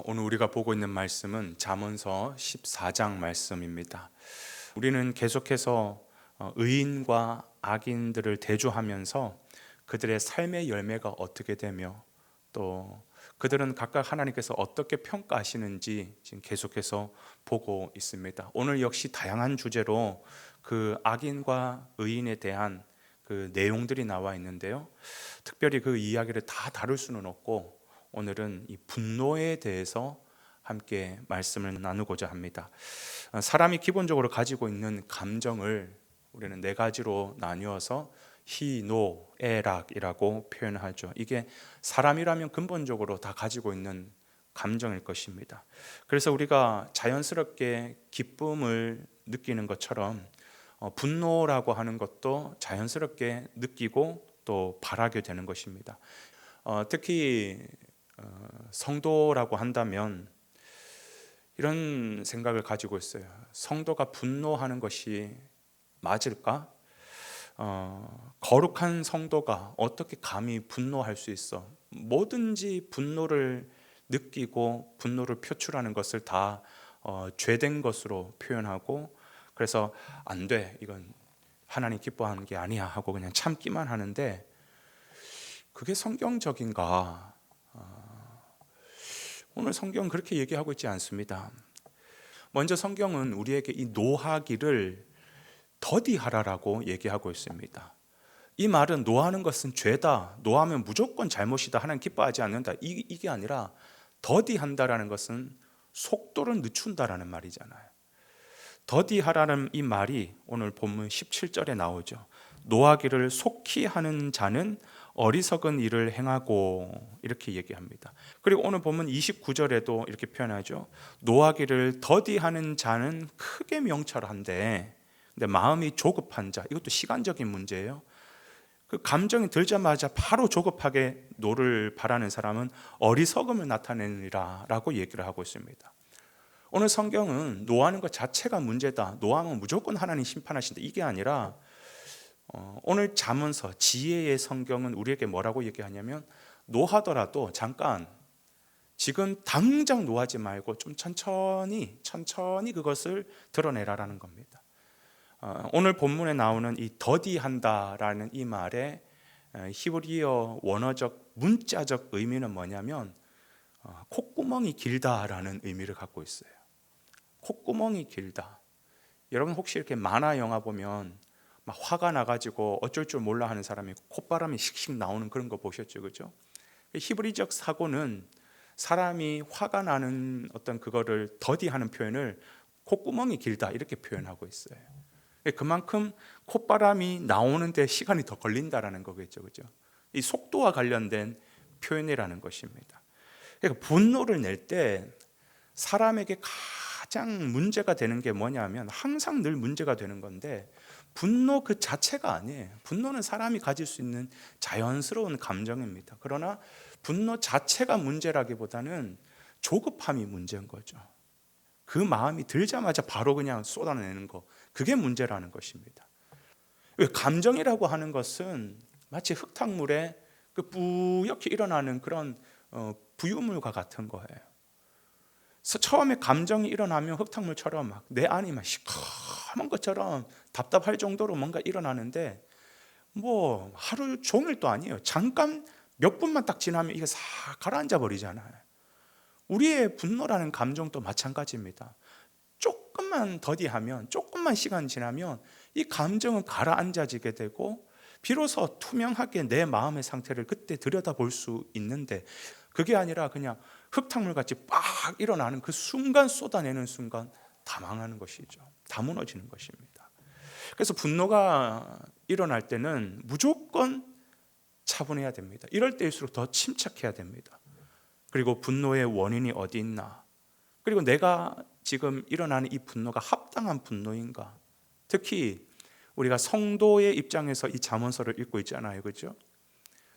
오늘 우리가 보고 있는 말씀은 잠언서 14장 말씀입니다. 우리는 계속해서 의인과 악인들을 대조하면서 그들의 삶의 열매가 어떻게 되며 또 그들은 각각 하나님께서 어떻게 평가하시는지 지금 계속해서 보고 있습니다. 오늘 역시 다양한 주제로 그 악인과 의인에 대한 그 내용들이 나와 있는데요. 특별히 그 이야기를 다 다룰 수는 없고 오늘은 이 분노에 대해서 함께 말씀을 나누고자 합니다. 사람이 기본적으로 가지고 있는 감정을 우리는 네 가지로 나누어서 희노애락이라고 표현하죠. 이게 사람이라면 근본적으로 다 가지고 있는 감정일 것입니다. 그래서 우리가 자연스럽게 기쁨을 느끼는 것처럼 분노라고 하는 것도 자연스럽게 느끼고 또 바라게 되는 것입니다. 특히 성도라고 한다면 이런 생각을 가지고 있어요. 성도가 분노하는 것이 맞을까? 거룩한 성도가 어떻게 감히 분노할 수 있어? 뭐든지 분노를 느끼고 분노를 표출하는 것을 다 죄된 것으로 표현하고, 그래서 안 돼, 이건 하나님 기뻐하는 게 아니야 하고 그냥 참기만 하는데, 그게 성경적인가? 오늘 성경은 그렇게 얘기하고 있지 않습니다. 먼저 성경은 우리에게 이 노하기를 더디하라라고 얘기하고 있습니다. 이 말은 노하는 것은 죄다, 노하면 무조건 잘못이다, 하나님 기뻐하지 않는다, 이게 아니라 더디한다라는 것은 속도를 늦춘다라는 말이잖아요. 더디하라는 이 말이 오늘 본문 17절에 나오죠. 노하기를 속히 하는 자는 어리석은 일을 행하고, 이렇게 얘기합니다. 그리고 오늘 보면 29절에도 이렇게 표현하죠. 노하기를 더디하는 자는 크게 명철한데, 근데 마음이 조급한 자, 이것도 시간적인 문제예요. 그 감정이 들자마자 바로 조급하게 노를 바라는 사람은 어리석음을 나타내느니라 라고 얘기를 하고 있습니다. 오늘 성경은 노하는 것 자체가 문제다, 노하면 무조건 하나님 심판하신다, 이게 아니라 오늘 잠언서 지혜의 성경은 우리에게 뭐라고 얘기하냐면, 노하더라도 잠깐, 지금 당장 노하지 말고 좀 천천히 그것을 드러내라라는 겁니다. 오늘 본문에 나오는 이 더디한다라는 이 말의 히브리어 원어적 문자적 의미는 뭐냐면 콧구멍이 길다라는 의미를 갖고 있어요. 콧구멍이 길다. 여러분 혹시 이렇게 만화 영화 보면 막 화가 나가지고 어쩔 줄 몰라 하는 사람이 콧바람이 씩씩 나오는 그런 거 보셨죠, 그죠? 히브리적 사고는 사람이 화가 나는 어떤 그거를 더디하는 표현을 콧구멍이 길다 이렇게 표현하고 있어요. 그만큼 콧바람이 나오는데 시간이 더 걸린다라는 거겠죠, 그죠? 이 속도와 관련된 표현이라는 것입니다. 그러니까 분노를 낼 때 사람에게 가장 문제가 되는 게 뭐냐면, 항상 늘 문제가 되는 건데, 분노 그 자체가 아니에요. 분노는 사람이 가질 수 있는 자연스러운 감정입니다. 그러나 분노 자체가 문제라기보다는 조급함이 문제인 거죠. 그 마음이 들자마자 바로 그냥 쏟아내는 거, 그게 문제라는 것입니다. 감정이라고 하는 것은 마치 흙탕물에 그 뿌옇게 일어나는 그런 부유물과 같은 거예요. 그래서 처음에 감정이 일어나면 흙탕물처럼 막 내 안이 막 시커먼 것처럼 답답할 정도로 뭔가 일어나는데, 뭐 하루 종일도 아니에요. 잠깐 몇 분만 딱 지나면 이게 싹 가라앉아 버리잖아요. 우리의 분노라는 감정도 마찬가지입니다. 조금만 더디하면, 조금만 시간 지나면 이 감정은 가라앉아지게 되고, 비로소 투명하게 내 마음의 상태를 그때 들여다볼 수 있는데, 그게 아니라 그냥 흙탕물같이 빡 일어나는 그 순간, 쏟아내는 순간 다 망하는 것이죠. 다 무너지는 것입니다. 그래서 분노가 일어날 때는 무조건 차분해야 됩니다. 이럴 때일수록 더 침착해야 됩니다. 그리고 분노의 원인이 어디 있나, 그리고 내가 지금 일어나는 이 분노가 합당한 분노인가. 특히 우리가 성도의 입장에서 이 잠언서를 읽고 있잖아요, 그렇죠?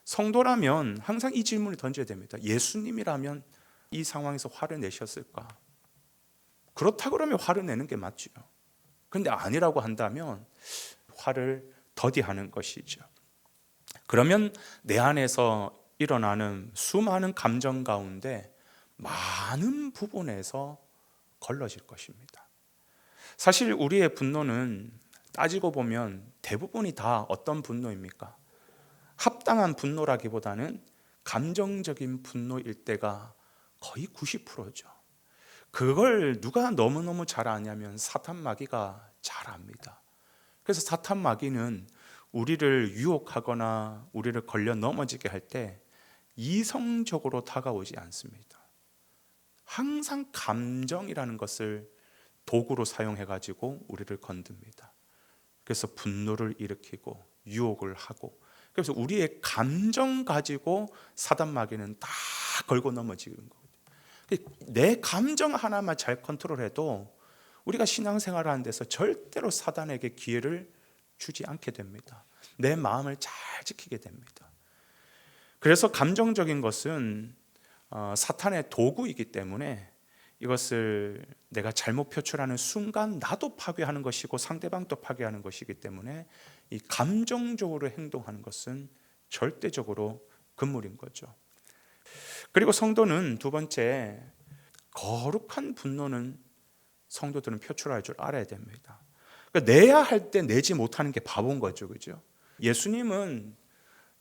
성도라면 항상 이 질문을 던져야 됩니다. 예수님이라면 이 상황에서 화를 내셨을까? 그렇다 그러면 화를 내는 게 맞죠. 그런데 아니라고 한다면 화를 더디하는 것이죠. 그러면 내 안에서 일어나는 수많은 감정 가운데 많은 부분에서 걸러질 것입니다. 사실 우리의 분노는 따지고 보면 대부분이 다 어떤 분노입니까? 합당한 분노라기보다는 감정적인 분노일 때가 거의 90%죠. 그걸 누가 너무너무 잘 아냐면 사탄 마귀가 잘 압니다. 그래서 사탄 마귀는 우리를 유혹하거나 우리를 걸려 넘어지게 할 때 이성적으로 다가오지 않습니다. 항상 감정이라는 것을 도구로 사용해 가지고 우리를 건듭니다. 그래서 분노를 일으키고 유혹을 하고, 그래서 우리의 감정 가지고 사단 마귀는 다 걸고 넘어지는 거거든요. 내 감정 하나만 잘 컨트롤해도 우리가 신앙생활을 하는 데서 절대로 사단에게 기회를 주지 않게 됩니다. 내 마음을 잘 지키게 됩니다. 그래서 감정적인 것은 사탄의 도구이기 때문에 이것을 내가 잘못 표출하는 순간 나도 파괴하는 것이고 상대방도 파괴하는 것이기 때문에 이 감정적으로 행동하는 것은 절대적으로 금물인 거죠. 그리고 성도는 두 번째, 거룩한 분노는 성도들은 표출할 줄 알아야 됩니다. 그러니까 내야 할 때 내지 못하는 게 바보인 거죠, 그죠? 예수님은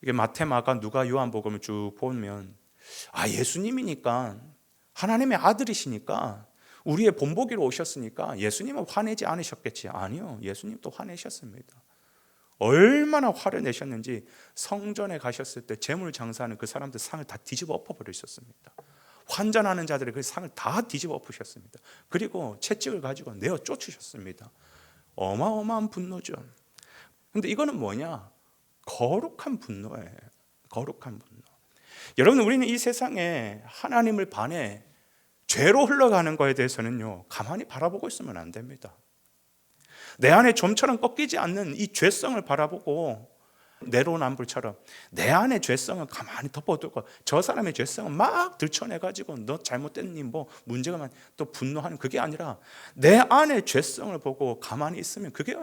이게 마태, 마가, 누가, 요한복음을 쭉 보면 예수님이니까 하나님의 아들이시니까 우리의 본보기로 오셨으니까 예수님은 화내지 않으셨겠지. 아니요, 예수님도 화내셨습니다. 얼마나 화를 내셨는지 성전에 가셨을 때 재물 장사하는 그 사람들 상을 다 뒤집어 엎어버리셨습니다. 환전하는 자들의 그 상을 다 뒤집어 엎으셨습니다. 그리고 채찍을 가지고 내어 쫓으셨습니다. 어마어마한 분노죠. 근데 이거는 뭐냐? 거룩한 분노예요. 거룩한 분노. 여러분, 우리는 이 세상에 하나님을 반해 죄로 흘러가는 거에 대해서는요, 가만히 바라보고 있으면 안 됩니다. 내 안에 좀처럼 꺾이지 않는 이 죄성을 바라보고 내로남불처럼 내 안의 죄성을 가만히 덮어두고 저 사람의 죄성을 막 들춰내가지고 너 잘못됐니 뭐 문제가 많 또 분노하는, 그게 아니라 내 안의 죄성을 보고 가만히 있으면 그게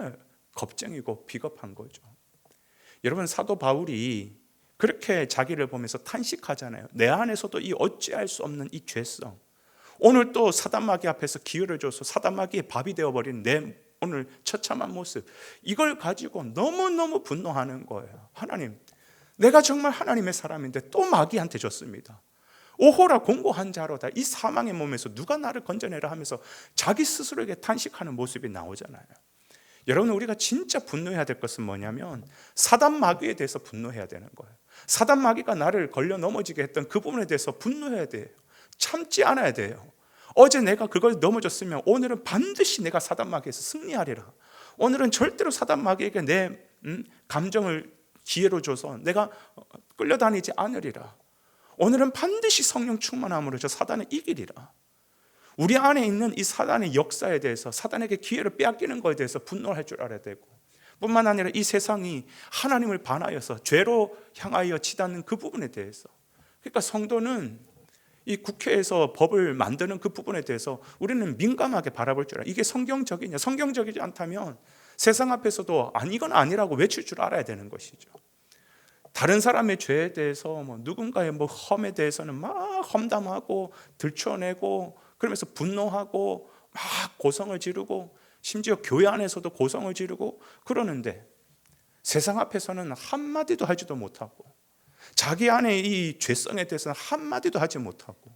겁쟁이고 비겁한 거죠. 여러분, 사도 바울이 그렇게 자기를 보면서 탄식하잖아요. 내 안에서도 이 어찌할 수 없는 이 죄성, 오늘 또 사단마귀 앞에서 기회를 줘서 사단마귀의 밥이 되어버린 내 오늘 처참한 모습, 이걸 가지고 너무너무 분노하는 거예요. 하나님, 내가 정말 하나님의 사람인데 또 마귀한테 졌습니다. 오호라 공고한 자로다. 이 사망의 몸에서 누가 나를 건져내라 하면서 자기 스스로에게 탄식하는 모습이 나오잖아요. 여러분, 우리가 진짜 분노해야 될 것은 뭐냐면 사단 마귀에 대해서 분노해야 되는 거예요. 사단 마귀가 나를 걸려 넘어지게 했던 그 부분에 대해서 분노해야 돼요. 참지 않아야 돼요. 어제 내가 그걸 넘어졌으면 오늘은 반드시 내가 사단 마귀에서 승리하리라. 오늘은 절대로 사단 마귀에게 내 감정을 기회로 줘서 내가 끌려다니지 않으리라. 오늘은 반드시 성령 충만함으로 저 사단을 이기리라. 우리 안에 있는 이 사단의 역사에 대해서, 사단에게 기회를 빼앗기는 것에 대해서 분노할 줄 알아야 되고, 뿐만 아니라 이 세상이 하나님을 반하여서 죄로 향하여 치닫는 그 부분에 대해서, 그러니까 성도는 이 국회에서 법을 만드는 그 부분에 대해서 우리는 민감하게 바라볼 줄 알아요. 이게 성경적이냐? 성경적이지 않다면 세상 앞에서도 이건 아니라고 외칠 줄 알아야 되는 것이죠. 다른 사람의 죄에 대해서 누군가의 험에 대해서는 막 험담하고 들춰내고 그러면서 분노하고 막 고성을 지르고 심지어 교회 안에서도 고성을 지르고 그러는데 세상 앞에서는 한마디도 하지도 못하고 자기 안에 이 죄성에 대해서는 한마디도 하지 못하고,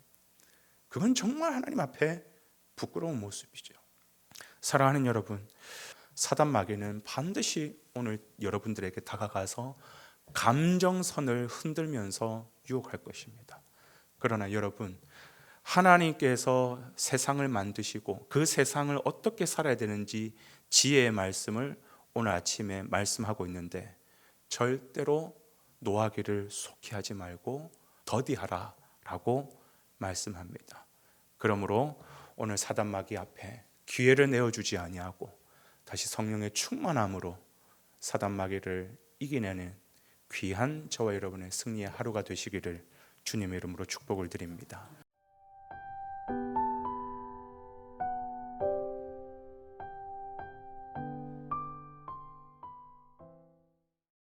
그건 정말 하나님 앞에 부끄러운 모습이죠. 사랑하는 여러분, 사단 마귀는 반드시 오늘 여러분들에게 다가가서 감정선을 흔들면서 유혹할 것입니다. 그러나 여러분, 하나님께서 세상을 만드시고 그 세상을 어떻게 살아야 되는지 지혜의 말씀을 오늘 아침에 말씀하고 있는데, 절대로 노하기를 속히 하지 말고 더디하라 라고 말씀합니다. 그러므로 오늘 사단 마귀 앞에 기회를 내어주지 아니하고 다시 성령의 충만함으로 사단 마귀를 이겨내는 귀한 저와 여러분의 승리의 하루가 되시기를 주님의 이름으로 축복을 드립니다.